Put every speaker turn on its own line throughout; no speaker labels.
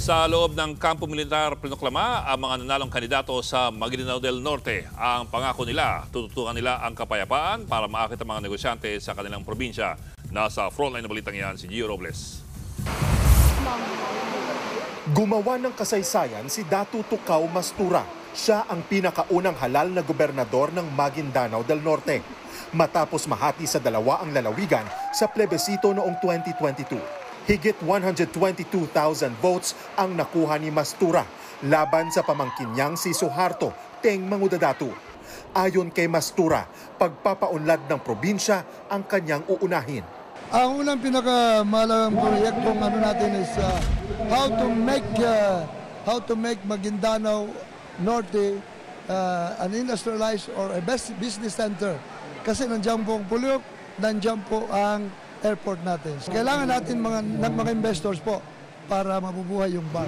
Sa loob ng kampo militar, pinoklama ang mga nanalong kandidato sa Maguindanao del Norte. Ang pangako nila, tututukan nila ang kapayapaan para maakit ang mga negosyante sa kanilang probinsya. Nasa frontline na balitang yan si Gio Robles.
Gumawa ng kasaysayan si Datu Tukaw Mastura. Siya ang pinakaunang halal na gobernador ng Maguindanao del Norte. Matapos mahati sa dalawa ang lalawigan sa plebisito noong 2022. Higit 122,000 votes ang nakuha ni Mastura laban sa pamangkin niyang si Suharto Teng Mangudadatu. Ayon kay Mastura, pagpapaunlad ng probinsya ang kanyang uunahin.
Ang unang pinakamalagang proyektong natin is how to make Maguindanao Norte an industrialized or a best business center. Kasi nandiyan po ang Puliok, nandiyan po ang airport natin. Kailangan natin mga investors po para mabubuhay yung bar.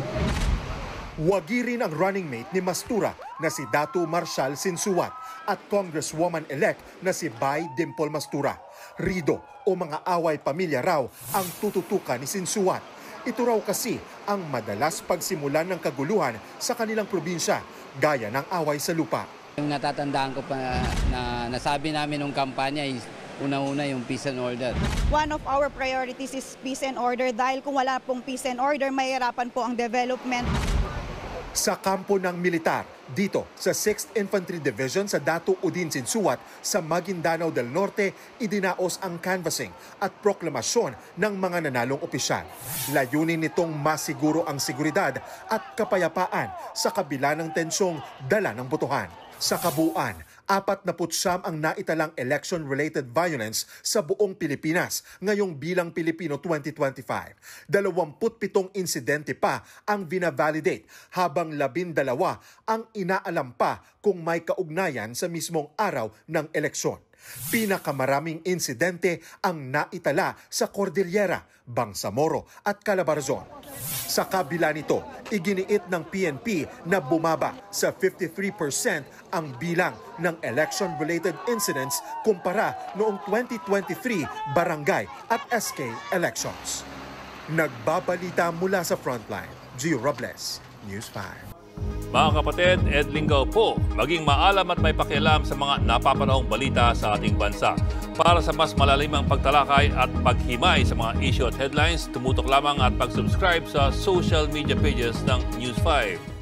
Wagi rin ang running mate ni Mastura na si Datu Marshal Sinsuat at Congresswoman-elect na si Bay Dimple Mastura. Rido o mga away pamilya raw ang tututukan ni Sinsuat. Ito raw kasi ang madalas pagsimulan ng kaguluhan sa kanilang probinsya, gaya ng away sa lupa.
Yung natatandaan ko pa na nasabi namin nung kampanya is una-una yung peace and order.
One of our priorities is peace and order dahil kung wala pong peace and order, mahihirapan po ang development.
Sa kampo ng militar, dito sa 6th Infantry Division sa Datu Udin Sinsuat sa Maguindanao del Norte, idinaos ang canvassing at proklamasyon ng mga nanalong opisyal. Layunin nitong masiguro ang seguridad at kapayapaan sa kabila ng tensyong dala ng botohan. Sa kabuuan, 49 ang naitalang election-related violence sa buong Pilipinas ngayong bilang Pilipino 2025. 27 insidente pa ang vina-validate habang 12 ang inaalam pa kung may kaugnayan sa mismong araw ng eleksyon. Pinakamaraming insidente ang naitala sa Cordillera, Bangsamoro at Calabarzon. Sa kabila nito, iginiit ng PNP na bumaba sa 53% ang bilang ng election-related incidents kumpara noong 2023 barangay at SK elections. Nagbabalita mula sa Frontline, Gio Robles, News 5.
Mga kapatid, Ed Lingaw po, maging maalam at may pakialam sa mga napapanahong balita sa ating bansa. Para sa mas malalimang pagtalakay at paghimay sa mga issue at headlines, tumutok lamang at pag-subscribe sa social media pages ng News 5.